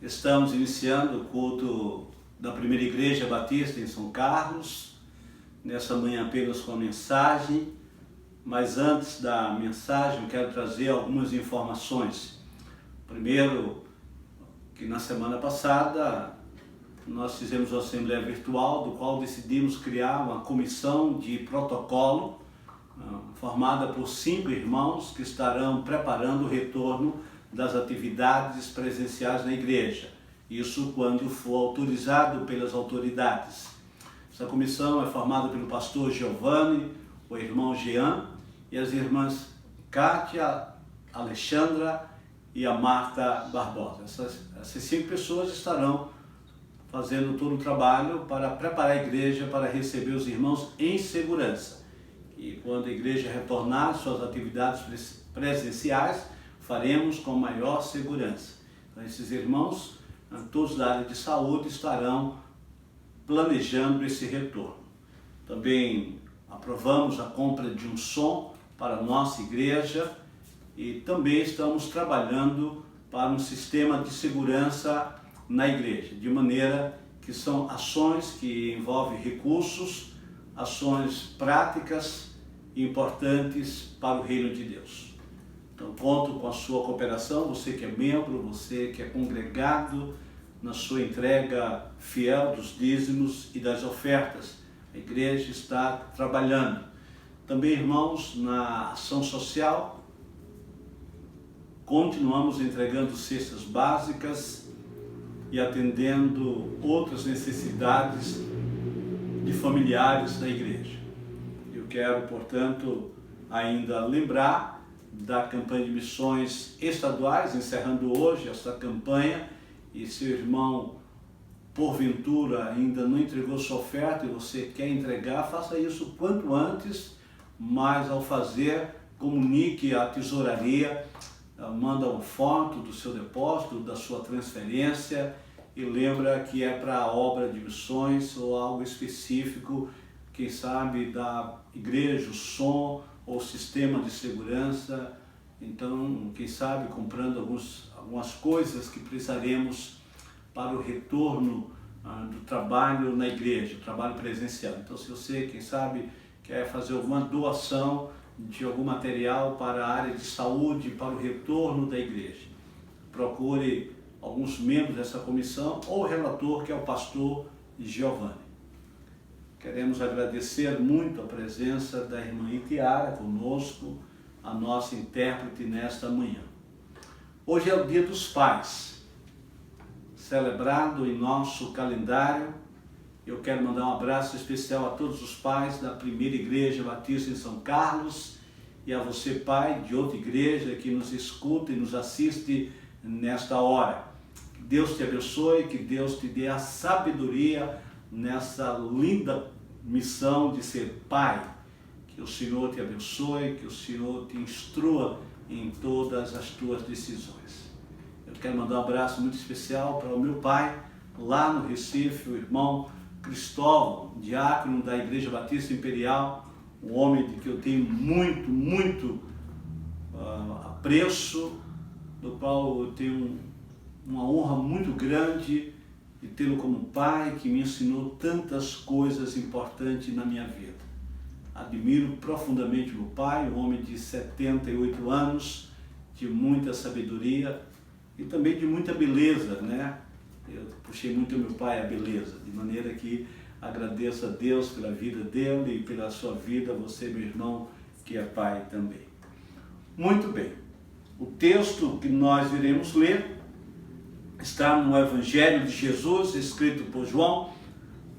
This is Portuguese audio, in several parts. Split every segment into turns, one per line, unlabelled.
Estamos iniciando o culto da Primeira Igreja Batista em São Carlos, nessa manhã apenas com a mensagem, mas antes da mensagem eu quero trazer algumas informações. Primeiro, que na semana passada nós fizemos uma assembleia virtual, do qual decidimos criar uma comissão de protocolo, formada por 5 irmãos que estarão preparando o retorno das atividades presenciais na igreja. Isso quando for autorizado pelas autoridades. Essa comissão é formada pelo pastor Giovanni, o irmão Jean e as irmãs Kátia, Alexandra e a Marta Barbosa. Essas 5 pessoas estarão fazendo todo o trabalho para preparar a igreja para receber os irmãos em segurança. E quando a igreja retornar às suas atividades presenciais, faremos com maior segurança. Então, esses irmãos, todos da área de saúde, estarão planejando esse retorno. Também aprovamos a compra de um som para a nossa igreja e também estamos trabalhando para um sistema de segurança na igreja, de maneira que são ações que envolvem recursos, ações práticas e importantes para o reino de Deus. Então, conto com a sua cooperação, você que é membro, você que é congregado, na sua entrega fiel dos dízimos e das ofertas. A igreja está trabalhando. Também, irmãos, na ação social, continuamos entregando cestas básicas e atendendo outras necessidades de familiares da igreja. Eu quero, portanto, ainda lembrar da campanha de missões estaduais, encerrando hoje essa campanha, e se o irmão, porventura, ainda não entregou sua oferta e você quer entregar, faça isso quanto antes, mas ao fazer, comunique à tesouraria, manda uma foto do seu depósito, da sua transferência, e lembra que é para a obra de missões ou algo específico, quem sabe da igreja, o som, ou sistema de segurança. Então, quem sabe comprando algumas coisas que precisaremos para o retorno do trabalho na igreja, trabalho presencial. Então, se você, quem sabe, quer fazer alguma doação de algum material para a área de saúde, para o retorno da igreja, procure alguns membros dessa comissão ou o relator, que é o pastor Giovanni. Queremos agradecer muito a presença da irmã Itiara conosco, a nossa intérprete nesta manhã. Hoje é o Dia dos Pais, celebrado em nosso calendário. Eu quero mandar um abraço especial a todos os pais da Primeira Igreja Batista em São Carlos e a você, pai de outra igreja que nos escuta e nos assiste nesta hora. Que Deus te abençoe, que Deus te dê a sabedoria nessa linda missão de ser pai. Que o Senhor te abençoe, que o Senhor te instrua em todas as tuas decisões. Eu quero mandar um abraço muito especial para o meu pai, lá no Recife, o irmão Cristóvão, diácono da Igreja Batista Imperial, um homem de que eu tenho muito apreço, do qual eu tenho uma honra muito grande de tê-lo como pai, que me ensinou tantas coisas importantes na minha vida. Admiro profundamente meu pai, um homem de 78 anos, de muita sabedoria e também de muita beleza, né? Eu puxei muito meu pai a beleza, de maneira que agradeço a Deus pela vida dele e pela sua vida, você, meu irmão, que é pai também. Muito bem, o texto que nós iremos ler está no Evangelho de Jesus, escrito por João,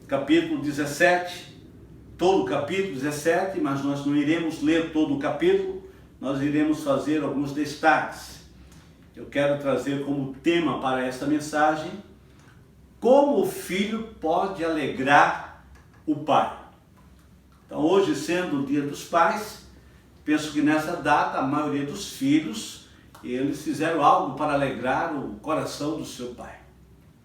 capítulo 17, todo o capítulo 17, mas nós não iremos ler todo o capítulo, nós iremos fazer alguns destaques. Eu quero trazer como tema para esta mensagem, como o filho pode alegrar o pai. Então, hoje, sendo o Dia dos Pais, penso que nessa data a maioria dos filhos eles fizeram algo para alegrar o coração do seu pai,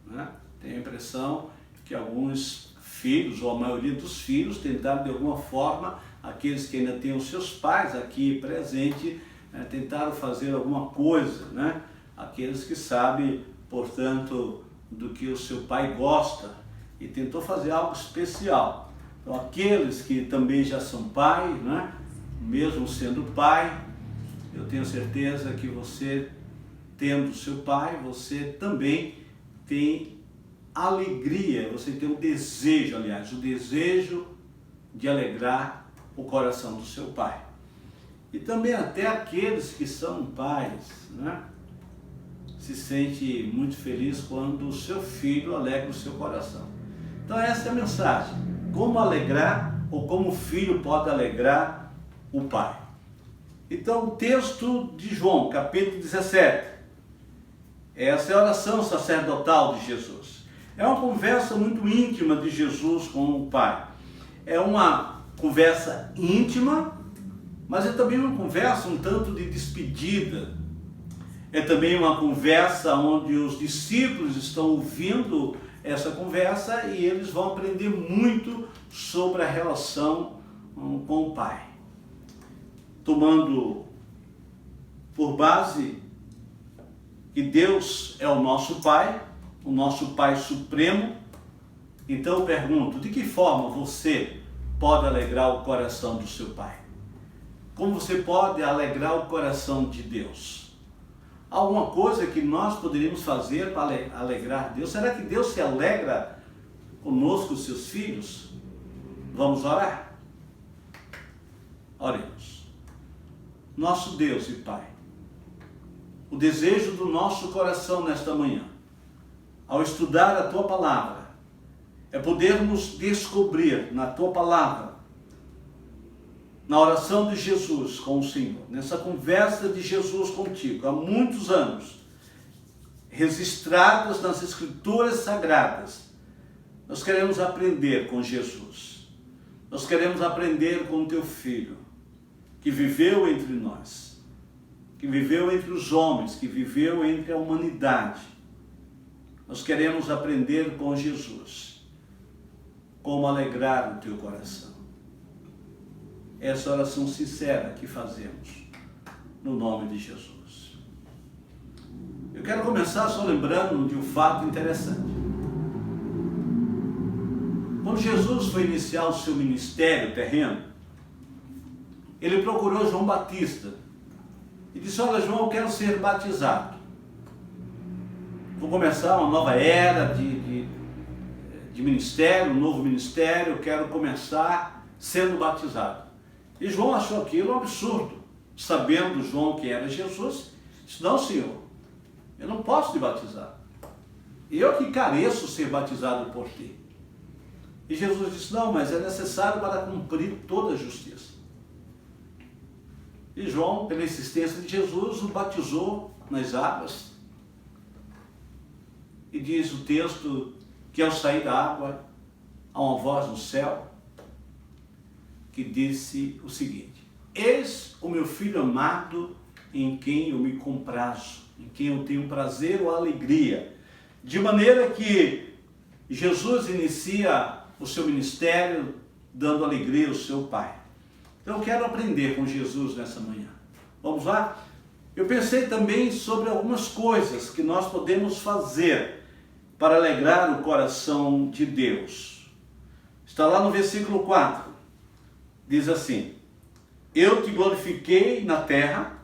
né? Tenho a impressão que alguns filhos, ou a maioria dos filhos, tentaram de alguma forma, aqueles que ainda têm os seus pais aqui presentes, tentaram fazer alguma coisa, né? Aqueles que sabem portanto, do que o seu pai gosta e tentou fazer algo especial. Então, aqueles que também já são pais, né? Mesmo sendo pai, eu tenho certeza que você, tendo seu pai, você também tem alegria, você tem o desejo, aliás, o desejo de alegrar o coração do seu pai. E também até aqueles que são pais, né? Se sente muito feliz quando o seu filho alegra o seu coração. Então essa é a mensagem. Como alegrar, ou como o filho pode alegrar o pai. Então o texto de João, capítulo 17. Essa é a oração sacerdotal de Jesus. É uma conversa muito íntima de Jesus com o pai. É uma conversa íntima, mas é também uma conversa um tanto de despedida. É também uma conversa onde os discípulos estão ouvindo essa conversa e eles vão aprender muito sobre a relação com o Pai. Tomando por base que Deus é o nosso Pai Supremo, então eu pergunto, de que forma você pode alegrar o coração do seu Pai? Como você pode alegrar o coração de Deus? Alguma coisa que nós poderíamos fazer para alegrar Deus? Será que Deus se alegra conosco, seus filhos? Vamos orar? Oremos. Nosso Deus e Pai, o desejo do nosso coração nesta manhã, ao estudar a Tua Palavra, é podermos descobrir na Tua Palavra, na oração de Jesus com o Senhor, nessa conversa de Jesus contigo, há muitos anos, registradas nas Escrituras Sagradas, nós queremos aprender com Jesus. Nós queremos aprender com o Teu Filho, que viveu entre nós, que viveu entre os homens, que viveu entre a humanidade. Nós queremos aprender com Jesus, como alegrar o Teu coração. Essa oração sincera que fazemos, no nome de Jesus. Eu quero começar só lembrando de um fato interessante. Quando Jesus foi iniciar o seu ministério terreno, ele procurou João Batista e disse: olha, João, eu quero ser batizado. Vou começar uma nova era de ministério, um novo ministério, eu quero começar sendo batizado. E João achou aquilo um absurdo. Sabendo João que era Jesus, disse: não, Senhor, eu não posso te batizar. Eu que careço ser batizado por ti. E Jesus disse: não, mas é necessário para cumprir toda a justiça. E João, pela insistência de Jesus, o batizou nas águas. E diz o texto que ao sair da água, há uma voz no céu que disse o seguinte: eis o meu filho amado em quem eu me comprazo, em quem eu tenho prazer ou alegria. De maneira que Jesus inicia o seu ministério dando alegria ao seu Pai. Então eu quero aprender com Jesus nessa manhã. Vamos lá? Eu pensei também sobre algumas coisas que nós podemos fazer para alegrar o coração de Deus. Está lá no versículo 4. Diz assim: eu te glorifiquei na terra,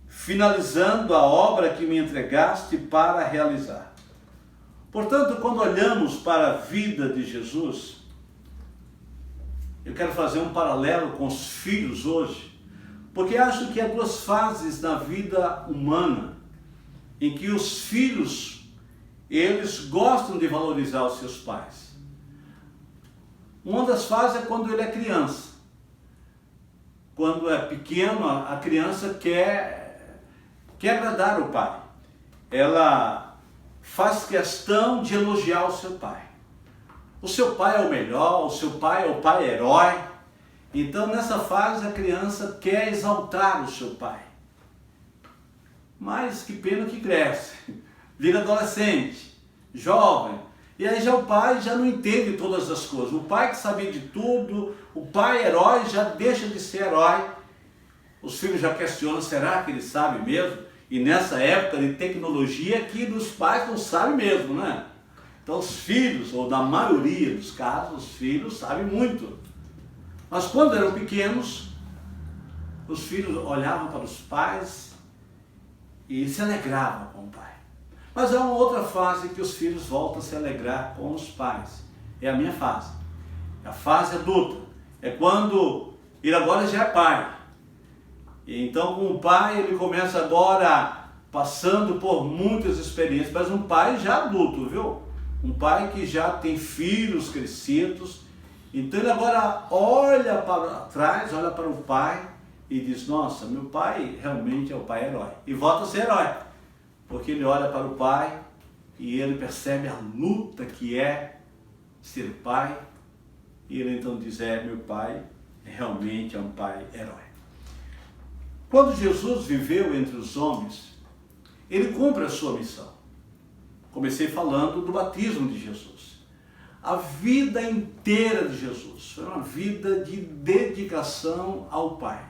finalizando a obra que me entregaste para realizar. Portanto, quando olhamos para a vida de Jesus, eu quero fazer um paralelo com os filhos hoje, porque acho que há duas fases na vida humana em que os filhos, eles gostam de valorizar os seus pais. Uma das fases é quando ele é criança. Quando é pequeno, a criança quer agradar o pai. Ela faz questão de elogiar o seu pai. O seu pai é o melhor, o seu pai é o pai herói. Então, nessa fase, a criança quer exaltar o seu pai. Mas que pena que cresce, vira adolescente, jovem. E aí já o pai já não entende todas as coisas. O pai que sabia de tudo, o pai herói já deixa de ser herói. Os filhos já questionam: será que ele sabe mesmo? E nessa época de tecnologia que os pais não sabem mesmo, né? Então os filhos, ou na maioria dos casos, os filhos sabem muito. Mas quando eram pequenos, os filhos olhavam para os pais e se alegravam com o pai. Mas há uma outra fase que os filhos voltam a se alegrar com os pais. É a minha fase. É a fase adulta. É quando ele agora já é pai. E então com o pai ele começa agora passando por muitas experiências, mas um pai já adulto, viu? Um pai que já tem filhos crescidos. Então ele agora olha para trás, olha para o pai e diz, nossa, meu pai realmente é o pai herói. E volta a ser herói. Porque ele olha para o pai e ele percebe a luta que é ser pai. E ele então diz, meu pai realmente é um pai herói. Quando Jesus viveu entre os homens, ele cumpre a sua missão. Comecei falando do batismo de Jesus. A vida inteira de Jesus foi uma vida de dedicação ao Pai.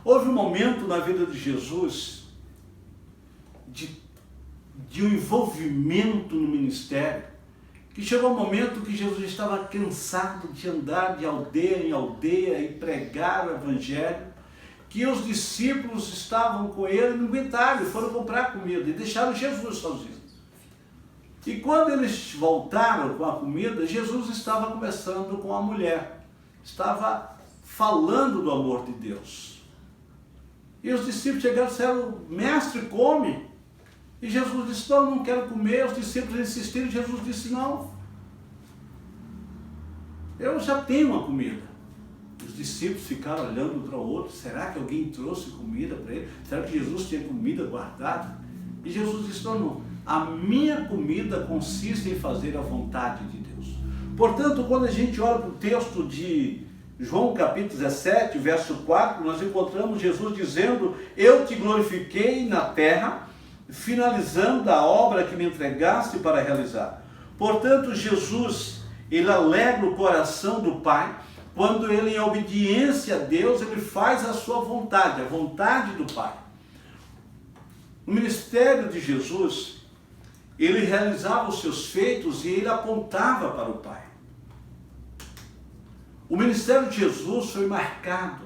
Houve um momento na vida de Jesus de um envolvimento no ministério, que chegou um momento que Jesus estava cansado de andar de aldeia em aldeia e pregar o Evangelho, que os discípulos estavam com ele e não aguentaram, foram comprar comida e deixaram Jesus sozinho. E quando eles voltaram com a comida, Jesus estava conversando com a mulher, estava falando do amor de Deus. E os discípulos chegaram e disseram, mestre, come. E Jesus disse, não quero comer. Os discípulos insistiram, Jesus disse, não, eu já tenho uma comida. Os discípulos ficaram olhando um para o outro, será que alguém trouxe comida para ele? Será que Jesus tinha comida guardada? E Jesus disse, não, a minha comida consiste em fazer a vontade de Deus. Portanto, quando a gente olha para o texto de João capítulo 17, verso 4, nós encontramos Jesus dizendo, eu te glorifiquei na terra, finalizando a obra que me entregaste para realizar. Portanto, Jesus, ele alegra o coração do Pai, quando ele, em obediência a Deus, ele faz a sua vontade, a vontade do Pai. O ministério de Jesus, ele realizava os seus feitos e ele apontava para o Pai. O ministério de Jesus foi marcado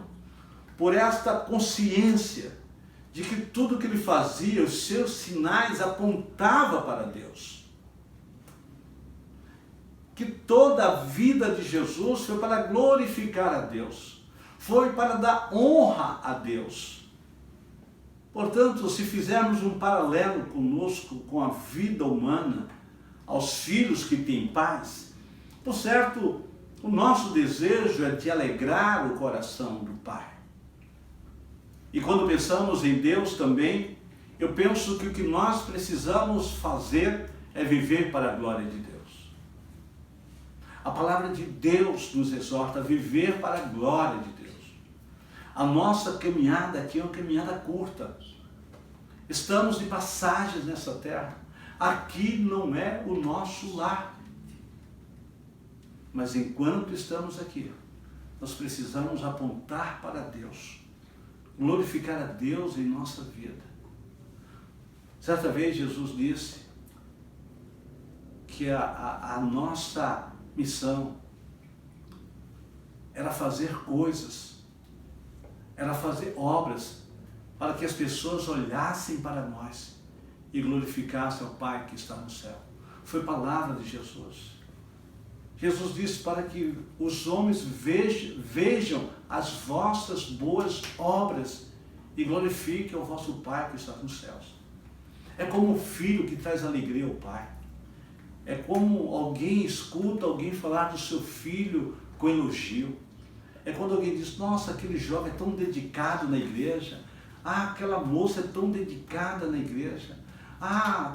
por esta consciência de que tudo que ele fazia, os seus sinais apontavam para Deus. Que toda a vida de Jesus foi para glorificar a Deus, foi para dar honra a Deus. Portanto, se fizermos um paralelo conosco, com a vida humana, aos filhos que têm pais, por certo, o nosso desejo é de alegrar o coração do Pai. E quando pensamos em Deus também, eu penso que o que nós precisamos fazer é viver para a glória de Deus. A palavra de Deus nos exorta a viver para a glória de Deus. A nossa caminhada aqui é uma caminhada curta. Estamos de passagens nessa terra. Aqui não é o nosso lar. Mas enquanto estamos aqui, nós precisamos apontar para Deus, glorificar a Deus em nossa vida. Certa vez Jesus disse que a nossa missão era fazer coisas, era fazer obras, para que as pessoas olhassem para nós e glorificassem ao Pai que está no céu. Foi palavra de Jesus. Jesus disse para que os homens vejam as vossas boas obras e glorifiquem o vosso Pai que está nos céus. É como um filho que traz alegria ao pai. É como alguém escuta alguém falar do seu filho com elogio. É quando alguém diz, nossa, aquele jovem é tão dedicado na igreja. Ah, aquela moça é tão dedicada na igreja. Ah,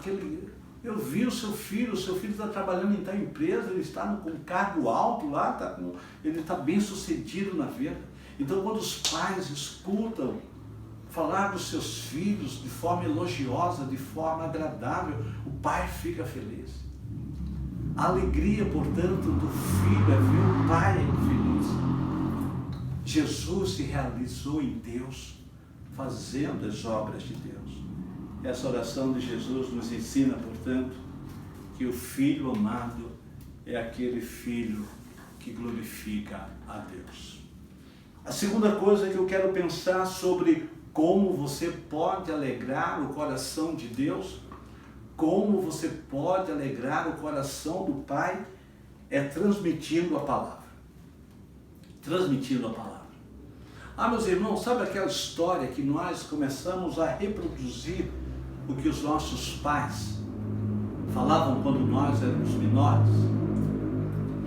eu vi o seu filho está trabalhando em tal empresa, ele está com um cargo alto lá, ele está bem sucedido na vida. Então, quando os pais escutam falar dos seus filhos de forma elogiosa, de forma agradável, o pai fica feliz. A alegria, portanto, do filho é ver o pai feliz. Jesus se realizou em Deus, fazendo as obras de Deus. Essa oração de Jesus nos ensina, portanto, que o Filho amado é aquele Filho que glorifica a Deus. A segunda coisa que eu quero pensar sobre como você pode alegrar o coração de Deus, como você pode alegrar o coração do Pai, é transmitindo a palavra. Transmitindo a palavra. Meus irmãos, sabe aquela história que nós começamos a reproduzir o que os nossos pais falavam quando nós éramos menores?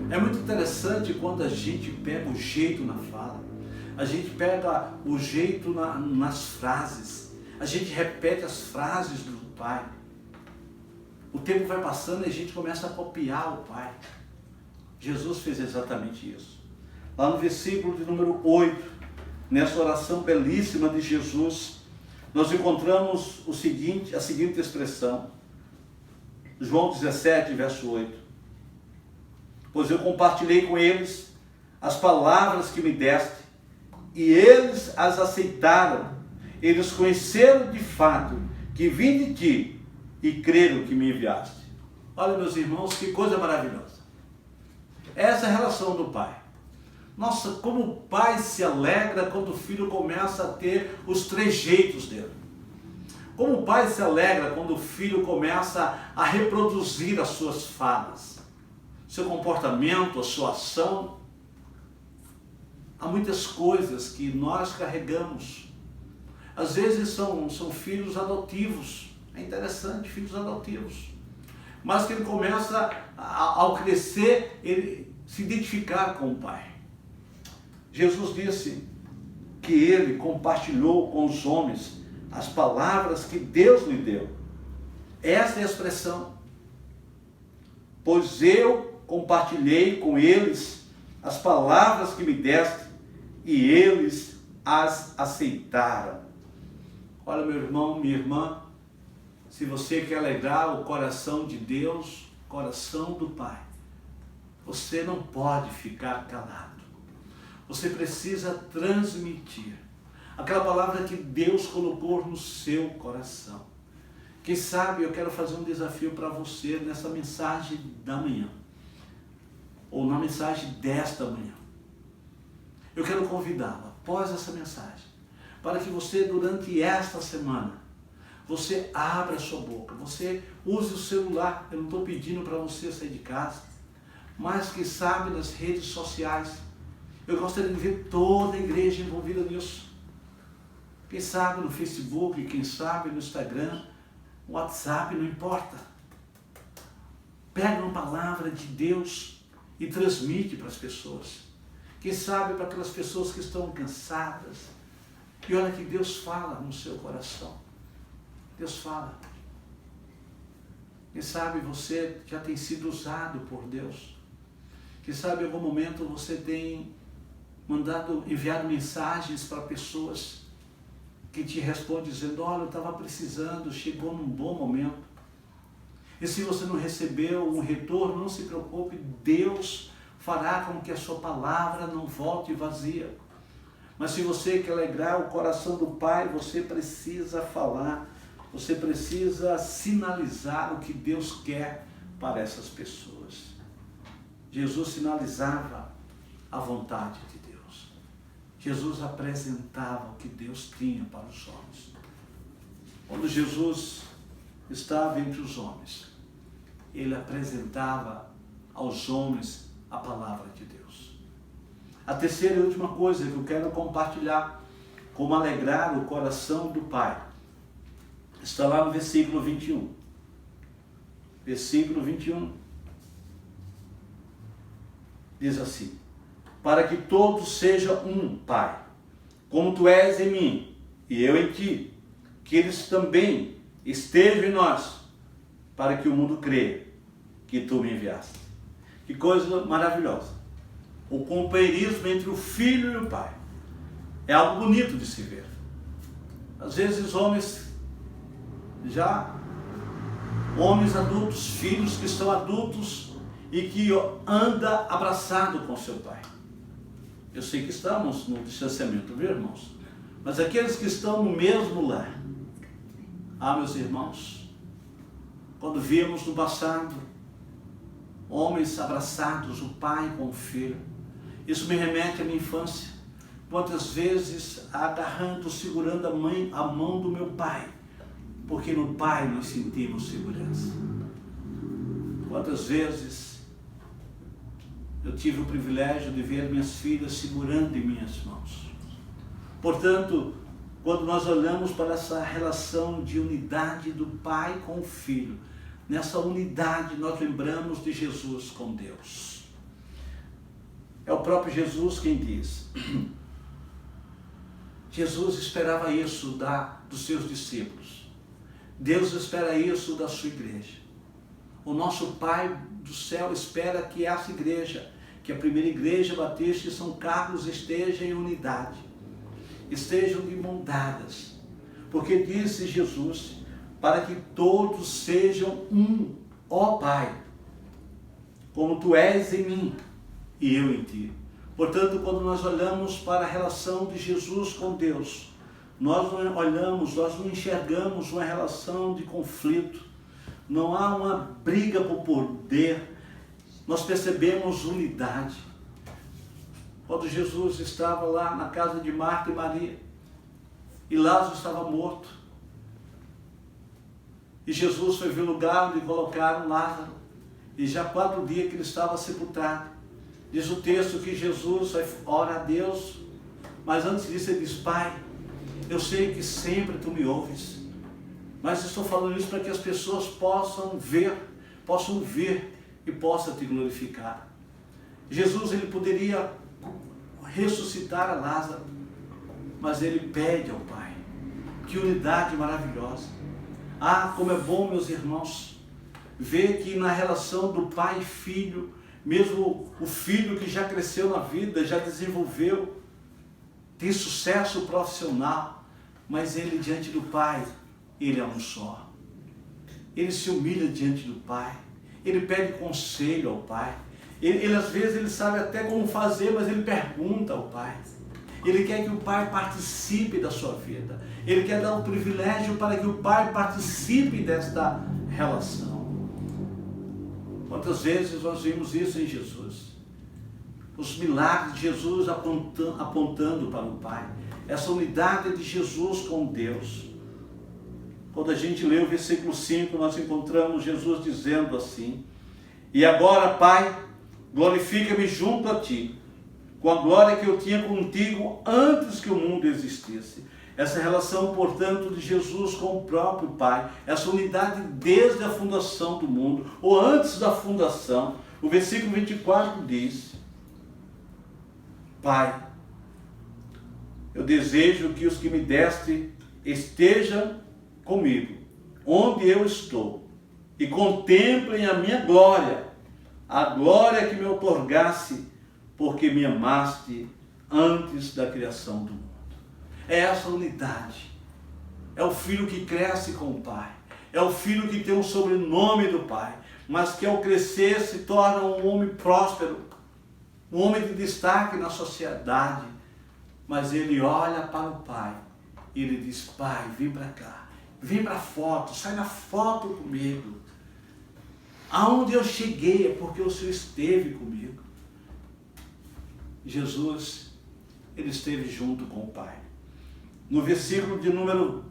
É muito interessante quando a gente pega o jeito na fala, a gente pega o jeito nas frases, a gente repete as frases do pai. O tempo vai passando e a gente começa a copiar o pai. Jesus fez exatamente isso. Lá no versículo de número 8, nessa oração belíssima de Jesus, nós encontramos a seguinte expressão. João 17, verso 8. Pois eu compartilhei com eles as palavras que me deste, e eles as aceitaram. Eles conheceram de fato que vim de ti, e creram que me enviaste. Olha, meus irmãos, que coisa maravilhosa. Essa é a relação do Pai. Nossa, como o pai se alegra quando o filho começa a ter os trejeitos dele. Como o pai se alegra quando o filho começa a reproduzir as suas falas, seu comportamento, a sua ação. Há muitas coisas que nós carregamos. Às vezes são filhos adotivos. É interessante, filhos adotivos. Mas que ele começa, ao crescer, ele se identificar com o pai. Jesus disse que ele compartilhou com os homens as palavras que Deus lhe deu. Essa é a expressão. Pois eu compartilhei com eles as palavras que me deste, e eles as aceitaram. Olha, meu irmão, minha irmã, se você quer alegrar o coração de Deus, o coração do Pai, você não pode ficar calado. Você precisa transmitir aquela palavra que Deus colocou no seu coração. Quem sabe eu quero fazer um desafio para você nessa mensagem da manhã, ou na mensagem desta manhã. Eu quero convidá-lo, após essa mensagem, para que você, durante esta semana, você abra a sua boca, você use o celular. Eu não estou pedindo para você sair de casa, mas que sabe nas redes sociais. Eu gostaria de ver toda a igreja envolvida nisso. Quem sabe no Facebook, quem sabe no Instagram, WhatsApp, não importa. Pega uma palavra de Deus e transmite para as pessoas. Quem sabe para aquelas pessoas que estão cansadas. E olha que Deus fala no seu coração. Deus fala. Quem sabe você já tem sido usado por Deus. Quem sabe em algum momento você tem enviado mensagens para pessoas que te respondem dizendo: olha, eu estava precisando, chegou num bom momento. E se você não recebeu um retorno, não se preocupe, Deus fará com que a sua palavra não volte vazia. Mas se você quer alegrar o coração do Pai, você precisa falar, você precisa sinalizar o que Deus quer para essas pessoas. Jesus sinalizava a vontade de Deus. Jesus apresentava o que Deus tinha para os homens. Quando Jesus estava entre os homens, ele apresentava aos homens a palavra de Deus. A terceira e última coisa que eu quero compartilhar, como alegrar o coração do Pai, está lá no versículo 21. Versículo 21 diz assim: para que todos sejam um, Pai, como tu és em mim e eu em ti, que eles também estejam em nós, para que o mundo creia que tu me enviaste. Que coisa maravilhosa. O companheirismo entre o Filho e o Pai é algo bonito de se ver. Às vezes homens adultos, filhos que são adultos e que anda abraçado com seu pai. Eu sei que estamos no distanciamento, viu, irmãos? Mas aqueles que estão no mesmo lar, meus irmãos, quando vimos no passado homens abraçados, o pai com o filho, isso me remete à minha infância. Quantas vezes agarrando, segurando a mão do meu pai, porque no pai nós sentimos segurança. Quantas vezes eu tive o privilégio de ver minhas filhas segurando em minhas mãos. Portanto, quando nós olhamos para essa relação de unidade do pai com o filho, nessa unidade nós lembramos de Jesus com Deus. É o próprio Jesus quem diz. Jesus esperava isso dos seus discípulos. Deus espera isso da sua igreja. O nosso Pai do céu espera que essa igreja, que a primeira igreja batista de São Carlos, esteja em unidade, estejam de mão dadas, porque disse Jesus, para que todos sejam um, ó Pai, como tu és em mim e eu em ti. Portanto, quando nós olhamos para a relação de Jesus com Deus, nós não enxergamos uma relação de conflito, não há uma briga por poder, nós percebemos unidade. Quando Jesus estava lá na casa de Marta e Maria, e Lázaro estava morto, e Jesus foi ver o lugar onde colocaram Lázaro, e já 4 dias que ele estava sepultado. Diz o texto que Jesus ora a Deus, mas antes disso ele diz, Pai, eu sei que sempre tu me ouves, mas estou falando isso para que as pessoas possam ver e possam te glorificar. Jesus, ele poderia ressuscitar a Lázaro, mas ele pede ao Pai. Que unidade maravilhosa. Como é bom, meus irmãos, ver que na relação do pai e filho, mesmo o filho que já cresceu na vida, já desenvolveu, tem sucesso profissional, mas ele diante do pai, ele é um só. Ele se humilha diante do pai, ele pede conselho ao pai, ele às vezes ele sabe até como fazer, mas ele pergunta ao pai. Ele quer que o pai participe da sua vida, ele quer dar um privilégio para que o pai participe desta relação. Quantas vezes nós vimos isso em Jesus? Os milagres de Jesus apontando para o Pai. Essa unidade de Jesus com Deus. Quando a gente lê o versículo 5, nós encontramos Jesus dizendo assim, e agora, Pai, glorifica-me junto a Ti, com a glória que eu tinha contigo antes que o mundo existisse. Essa relação, portanto, de Jesus com o próprio Pai, essa unidade desde a fundação do mundo, ou antes da fundação. O versículo 24 diz, Pai, eu desejo que os que me deste estejam comigo, onde eu estou, e contemplem a minha glória, a glória que me outorgasse, porque me amaste antes da criação do mundo. É essa unidade. É o filho que cresce com o pai. É o filho que tem o sobrenome do pai, mas que ao crescer se torna um homem próspero, um homem de destaque na sociedade. Mas ele olha para o pai e ele diz, Pai, vem para cá, vem para a foto, sai na foto comigo. Aonde eu cheguei é porque o Senhor esteve comigo. Jesus, ele esteve junto com o Pai. No versículo de número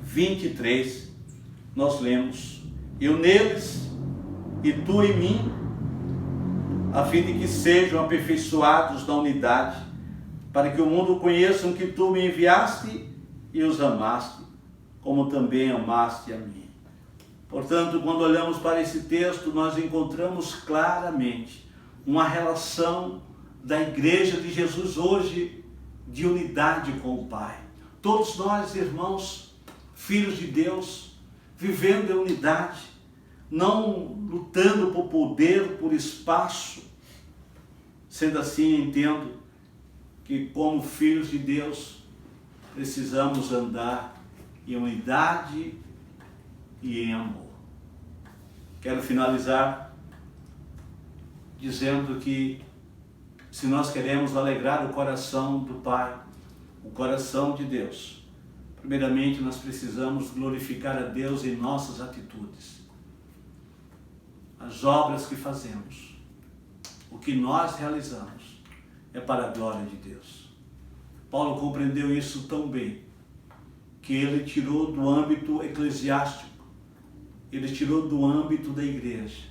23, nós lemos, eu neles e tu em mim, a fim de que sejam aperfeiçoados na unidade, para que o mundo conheça que tu me enviaste e os amaste, como também amaste a mim. Portanto, quando olhamos para esse texto, nós encontramos claramente uma relação da igreja de Jesus hoje de unidade com o Pai. Todos nós, irmãos, filhos de Deus, vivendo em unidade, não lutando por poder, por espaço. Sendo assim, entendo que como filhos de Deus, precisamos andar em unidade e em amor. Quero finalizar dizendo que se nós queremos alegrar o coração do Pai, o coração de Deus, primeiramente nós precisamos glorificar a Deus em nossas atitudes. As obras que fazemos, o que nós realizamos, é para a glória de Deus. Paulo compreendeu isso tão bem, que ele tirou do âmbito eclesiástico, ele tirou do âmbito da igreja,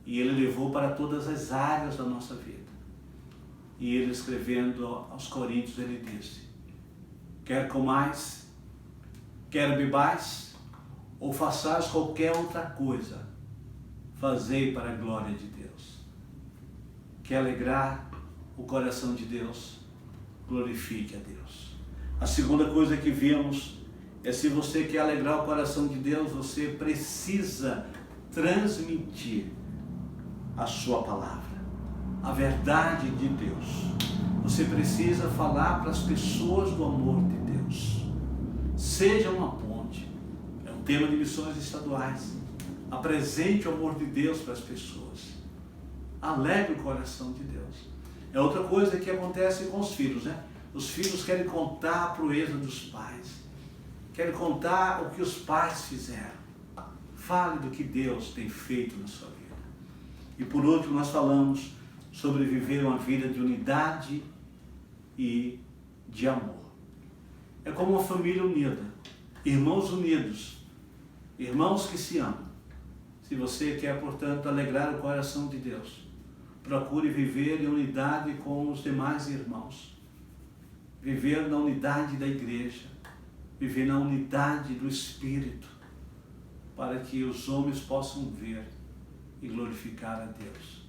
e ele levou para todas as áreas da nossa vida. E ele, escrevendo aos Coríntios, ele disse: quer comais, quer bebais, ou façais qualquer outra coisa, fazei para a glória de Deus. Quer alegrar o coração de Deus? Glorifique a Deus. A segunda coisa que vemos é, se você quer alegrar o coração de Deus, você precisa transmitir a sua palavra, a verdade de Deus. Você precisa falar para as pessoas do amor de Deus. Seja uma ponte. É um tema de missões estaduais. Apresente o amor de Deus para as pessoas. Alegre o coração de Deus. É outra coisa que acontece com os filhos, né? Os filhos querem contar a proeza dos pais. Querem contar o que os pais fizeram. Fale do que Deus tem feito na sua vida. E por último, nós falamos sobre viver uma vida de unidade e de amor. É como uma família unida, irmãos unidos, irmãos que se amam. Se você quer, portanto, alegrar o coração de Deus, procure viver em unidade com os demais irmãos, viver na unidade da igreja, viver na unidade do Espírito, para que os homens possam ver e glorificar a Deus.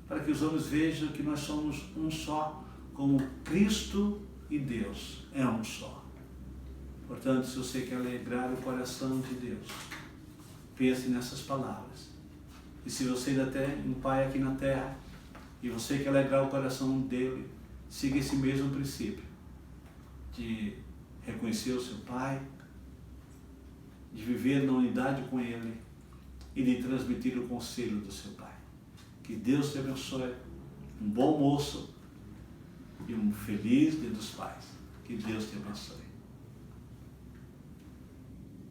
Para que os homens vejam que nós somos um só, como Cristo e Deus é um só. Portanto, se você quer alegrar o coração de Deus, pense nessas palavras. E se você ainda tem um pai aqui na terra, e você quer alegrar o coração dele, siga esse mesmo princípio, de reconhecer o seu pai, de viver na unidade com ele, e de transmitir o conselho do seu pai. Que Deus te abençoe. Um bom almoço e um feliz Dia dos Pais. Que Deus te abençoe.